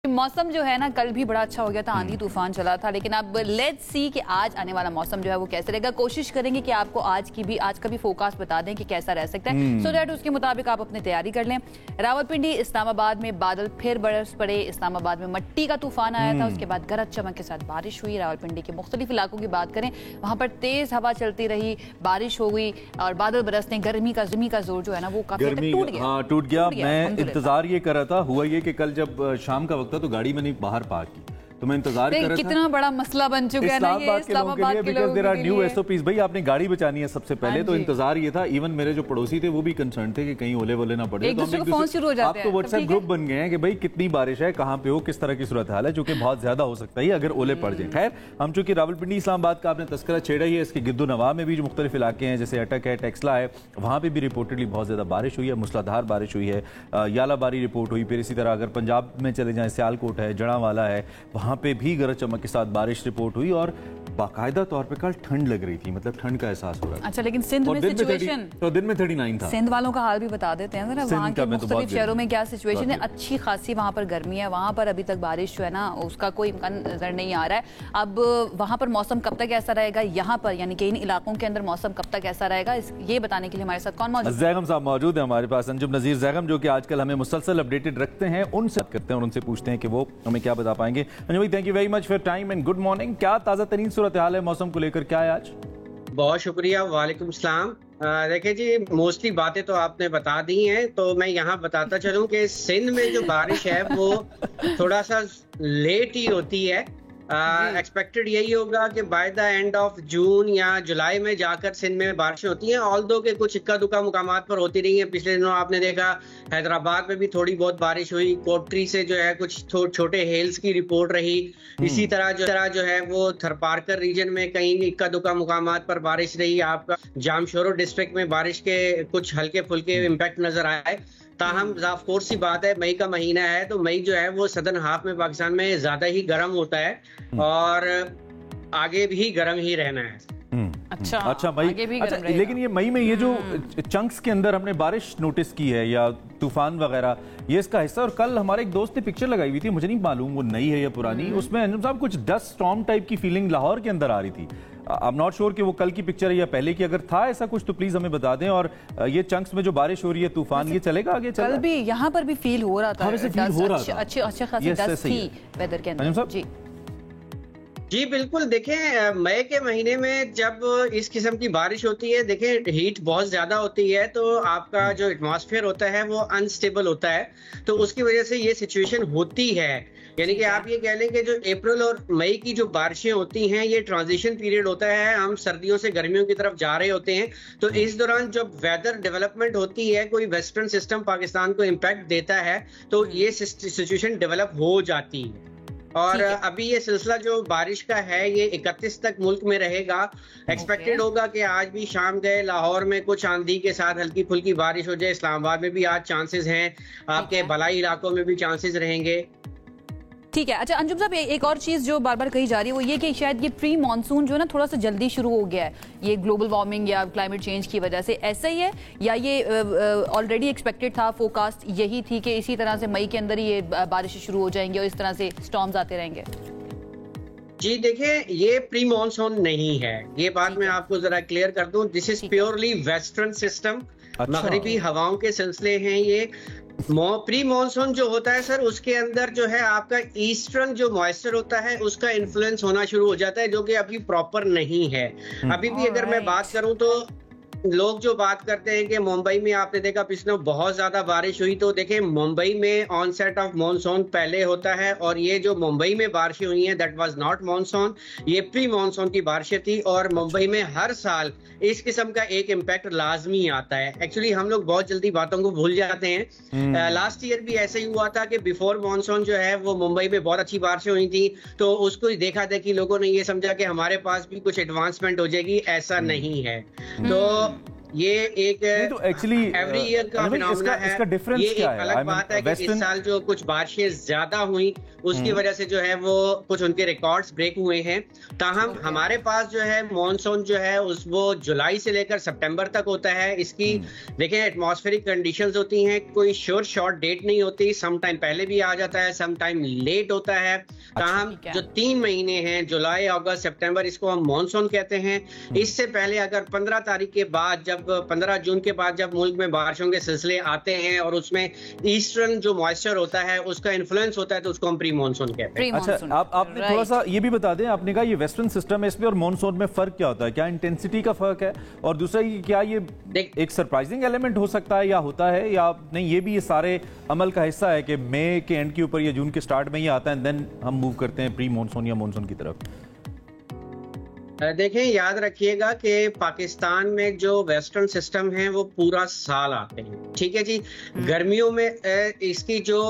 मौसम जो है ना कल भी बड़ा अच्छा हो गया था, आंधी तूफान चला था, लेकिन अब लेट्स सी कि आज आने वाला मौसम जो है वो कैसे रहेगा। कोशिश करेंगे कि आपको आज का भी फोरकास्ट बता दें कि कैसा रह सकता है, सो दैट उसके मुताबिक आप अपनी तैयारी कर लें। रावलपिंडी इस्लामाबाद में बादल फिर बरस पड़े, इस्लामाबाद में मट्टी का तूफान आया था, उसके बाद गरज चमक के साथ बारिश हुई। रावलपिंडी के मुख्तलिफ इलाकों की बात करें, वहां पर तेज हवा चलती रही, बारिश हो गई और बादल बरसने, गर्मी का जोर जो है ना वो काफी टूट गया। मैं इंतजार ये कर रहा था, हुआ ये कि कल जब शाम का वक्त था तो गाड़ी मैंने बाहर पार्क की, तो मैं इंतजार कर रहा था। कितना बड़ा मसला बन चुका है ना ये इस्लामाबाद के लोगों के लिए। न्यू एसओपीज भाई, आपने गाड़ी बचानी है सबसे पहले, तो इंतजार ये था। इवन मेरे जो पड़ोसी थे वो भी कंसर्न थे कि कहीं ओले वोले ना पड़े, एक दूसरे को फोन शुरू हो जाते हैं। आप तो व्हाट्सएप ग्रुप बन गए हैं कि भाई कितनी बारिश है, कहां पे हो, किस तरह की सूरत हाल है, जो कि बहुत ज्यादा हो सकता है अगर ओले पड़ जाए। खैर, हम चूंकि रावलपिंडी इस्लामाबाद का आपने तस्करा छेड़ा ही है, इसके गिद्दो नवा में भी जो मुख्तलिफ इलाके हैं जैसे अटक है, टेक्सला है, वहां पे भी रिपोर्टेडली बहुत ज्यादा बारिश हुई है, मूसलाधार बारिश हुई है, यालाबारी रिपोर्ट हुई। फिर इसी तरह अगर पंजाब में चले जाएं, सियालकोट है, जड़ांवाला है, वहां पे भी गरज चमक के साथ बारिश रिपोर्ट हुई और बाकायदा तौर पे कल ठंड लग रही थी, मतलब ठंड का एहसास हो रहा था। अच्छा, लेकिन सिंध में सिचुएशन तो दिन में 39 था। सिंध वालों का हाल भी बता देते हैं जरा, वहाँ के मुख्तलिफ शहरों में क्या सिचुएशन है। अच्छी खासी वहाँ पर गर्मी है, वहाँ पर अभी तक बारिश जो है ना उसका कोई इम्कान नजर नहीं आ रहा है। अब वहाँ पर मौसम कब तक ऐसा रहेगा, यहाँ पर यानी कि इन इलाकों के अंदर मौसम कब तक ऐसा रहेगा, ये बताने के लिए हमारे साथ कौन मौजूद है? जैगम साहब मौजूद है हमारे पास, अंजुम नजीर जैगम, जो कि आजकल हमें मुसलसल अपडेटेड रखते हैं। उनसे बात करते हैं और उनसे पूछते हैं कि वो हमें क्या बता पाएंगे। अंजुम भाई, thank you very much for time and good morning. क्या ताज़ा तरीन सूरत हाल है मौसम को लेकर, क्या है आज? बहुत शुक्रिया, वालेकुम सलाम। देखिए जी, मोस्टली बातें तो आपने बता दी हैं, तो मैं यहाँ बताता चलूँ कि सिंध में जो बारिश है वो थोड़ा सा लेट ही होती है। एक्सपेक्टेड यही होगा कि by the end of June या जुलाई में जाकर सिंध में बारिशें होती हैं, ऑल्दो के कुछ इक्का दुक्का मुकामात पर होती रही हैं। पिछले दिनों आपने देखा हैदराबाद में भी थोड़ी बहुत बारिश हुई, कोटरी से जो है कुछ छोटे हेल्स की रिपोर्ट रही। इसी तरह जो है वो थरपारकर रीजन में कहीं इक्का दुक्का मुकामात पर बारिश रही। आपका जामशोरो डिस्ट्रिक्ट में बारिश के कुछ हल्के फुल्के इम्पैक्ट नजर आए। ताहम ऑफ कोर्स सी बात है, मई का महीना है, तो मई जो है वो सदर्न हाफ में पाकिस्तान में ज्यादा ही गर्म होता है और आगे भी गर्म ही रहना है। अच्छा मई, अच्छा, लेकिन ये मई में ये जो चंक्स के अंदर हमने बारिश नोटिस की है या तूफान वगैरह, ये इसका हिस्सा। और कल हमारे एक दोस्त ने पिक्चर लगाई हुई थी, मुझे नहीं मालूम वो नई है या पुरानी, उसमें अंजुम साहब कुछ डस्ट स्टॉर्म टाइप की फीलिंग लाहौर के अंदर आ रही थी। आई एम नॉट श्योर कि वो कल की पिक्चर है या पहले की, अगर था ऐसा कुछ तो प्लीज हमें बता दें। और ये चंक्स में जो बारिश हो रही है, तूफान, ये चलेगा आगे? कल भी यहाँ पर भी फील हो रहा था, अच्छे खासी डस्ट थी वेदर के अंदर। जी बिल्कुल, देखें मई के महीने में जब इस किस्म की बारिश होती है, देखें हीट बहुत ज्यादा होती है, तो आपका जो एटमॉस्फेयर होता है वो अनस्टेबल होता है, तो उसकी वजह से ये सिचुएशन होती है। यानी कि आप ये कह लें कि जो अप्रैल और मई की जो बारिशें होती हैं ये ट्रांजिशन पीरियड होता है, हम सर्दियों से गर्मियों की तरफ जा रहे होते हैं। तो इस दौरान जब वेदर डेवलपमेंट होती है, कोई वेस्टर्न सिस्टम पाकिस्तान को इम्पैक्ट देता है, तो ये सिचुएशन डेवलप हो जाती है। और अभी ये सिलसिला जो बारिश का है ये 31 तक मुल्क में रहेगा। एक्सपेक्टेड होगा कि आज भी शाम गए लाहौर में कुछ आंधी के साथ हल्की फुल्की बारिश हो जाए। इस्लामाबाद में भी आज चांसेस हैं, आपके भलाई इलाकों में भी चांसेस रहेंगे। ठीक है। अच्छा अंजुम साहब, एक और चीज़ जो बार बार कही जा रही है वो ये कि शायद ये प्री मानसून जो है ना थोड़ा सा जल्दी शुरू हो गया है, ये ग्लोबल वार्मिंग या क्लाइमेट चेंज की वजह से, ऐसा ही है या ये ऑलरेडी एक्सपेक्टेड था, फोरकास्ट यही थी कि इसी तरह से मई के अंदर ही ये बारिशें शुरू हो जाएंगी और इस तरह से स्टॉर्म्स आते रहेंगे? जी देखिए, ये प्री मानसून नहीं है, ये बात मैं आपको जरा क्लियर कर दूं। This is purely western system, मगरिबी हवाओं के सिलसिले हैं ये। प्री मानसून जो होता है सर, उसके अंदर जो है आपका ईस्टर्न जो मॉइस्चर होता है उसका इन्फ्लुएंस होना शुरू हो जाता है, जो कि अभी प्रॉपर नहीं है। अभी भी अगर मैं बात करूं तो लोग जो बात करते हैं कि मुंबई में आपने देखा पिछले बहुत ज्यादा बारिश हुई, तो देखें मुंबई में ऑनसेट ऑफ मॉनसून पहले होता है, और ये जो मुंबई में बारिशें हुई हैं दैट वाज नॉट मॉनसून, ये प्री मॉनसून की बारिशें थी। और मुंबई में हर साल इस किस्म का एक इम्पैक्ट लाजमी आता है। एक्चुअली हम लोग बहुत जल्दी बातों को भूल जाते हैं। लास्ट ईयर भी ऐसे ही हुआ था कि बिफोर मॉनसून जो है वो मुंबई में बहुत अच्छी बारिशें हुई थी, तो उसको देखा देखी लोगों ने ये समझा कि हमारे पास भी कुछ एडवांसमेंट हो जाएगी, ऐसा नहीं है। तो ये एक तो एक्चुअली एवरी ईयर का फिनोमेना है। इसका डिफरेंस ये क्या एक अलग बात है कि इस साल जो कुछ बारिशें ज्यादा हुई उसकी वजह से जो है वो कुछ उनके रिकॉर्ड्स ब्रेक हुए हैं। ताहम हमारे पास जो है मॉनसून जो है वो जुलाई से लेकर सितंबर तक होता है। इसकी देखें एटमॉस्फेरिक कंडीशंस होती हैं, कोई श्योर शॉर्ट डेट नहीं होती, सम टाइम पहले भी आ जाता है, सम टाइम लेट होता है। ताहम जो 3 महीने हैं जुलाई अगस्त सितंबर, इसको हम मॉनसून कहते हैं। इससे पहले अगर 15 तारीख के बाद, जब 15 जून के बाद जब मुल्क में बारिशों के सिलसिले आते हैं और उसमें ईस्टर्न जो मॉइस्चर होता है उसका इन्फ्लुएंस होता है, तो उसको हम प्री मॉनसून कहते हैं। अच्छा, आपने थोड़ा सा ये भी बता दें, आपने कहा ये वेस्टर्न सिस्टम है, इसमें और मॉनसून में फर्क क्या होता है? क्या इंटेंसिटी का फर्क है? और दूसरा क्या ये एक सरप्राइजिंग एलिमेंट हो सकता है या होता है, या नहीं ये भी ये सारे अमल का हिस्सा है कि मई के एंड के ऊपर या जून के स्टार्ट में ही आता है, देन हम मूव करते हैं प्री मॉनसून या मॉनसून की तरफ? देखें, याद रखिएगा कि पाकिस्तान में जो वेस्टर्न सिस्टम है वो पूरा साल आते हैं, ठीक है जी। गर्मियों में इसकी जो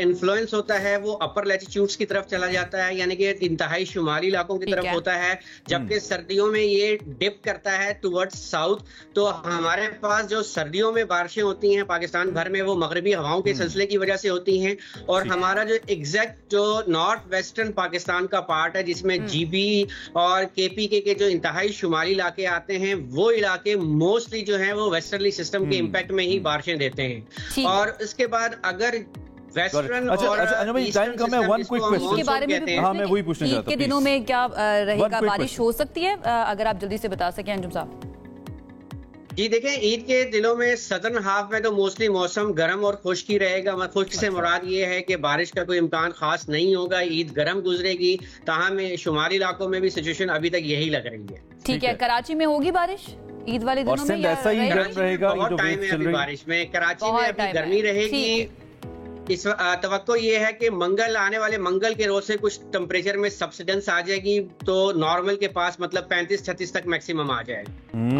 इन्फ्लुएंस होता है वो अपर लैटिट्यूड्स की तरफ चला जाता है, यानी कि इंतहाई शुमाली इलाकों की तरफ होता है, जबकि सर्दियों में ये डिप करता है टुवर्ड्स साउथ। तो हमारे पास जो सर्दियों में बारिशें होती हैं पाकिस्तान भर में, वो मगरबी हवाओं के सिलसिले की वजह से होती हैं। और हमारा जो एग्जैक्ट जो नॉर्थ वेस्टर्न पाकिस्तान का पार्ट है, जिसमें जीबी और केपी के जो इंतहाई शुमाली इलाके आते हैं, वो इलाके मोस्टली जो हैं वो वेस्टर्नली सिस्टम के इम्पैक्ट में ही बारिशें देते हैं। और इसके बाद अगर वेस्टर्न और टाइम कम है, वन क्विक क्वेश्चन के बारे में भी, हाँ मैं वही पूछना चाहता हूं, ईद के दिनों में क्या रहेगा, बारिश हो सकती है? अगर आप जल्दी से बता सकें अंजुम साहब। जी देखें, ईद के दिनों में सदर्न हाफ में तो मोस्टली मौसम गर्म और खुश्क ही रहेगा। खुश्क से मुराद ये है कि बारिश का कोई इम्कान खास नहीं होगा, ईद गर्म गुजरेगी। ताहम शुमारी इलाकों में भी सिचुएशन अभी तक यही लग रही है। ठीक है, कराची में होगी बारिश ईद वाले दिनों में? ऐसा ही गर्म रहेगा, बहुत टाइम है अभी बारिश में। कराची में अभी गर्मी रहेगी। इस तवक्को ये है कि मंगल आने वाले मंगल के रोज से कुछ टेम्परेचर में सब्सिडेंस आ जाएगी, तो नॉर्मल के पास मतलब 35-36 तक मैक्सिमम आ जाएगा।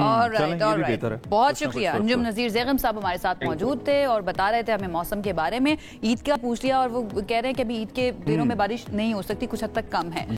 ऑलराइट, बहुत शुक्रिया। अंजुम नज़ीर ज़ैगम साहब हमारे साथ मौजूद थे और बता रहे थे हमें मौसम के बारे में। ईद का पूछ लिया और वो कह रहे हैं कि अभी ईद के दिनों में बारिश नहीं हो सकती, कुछ हद तक कम है।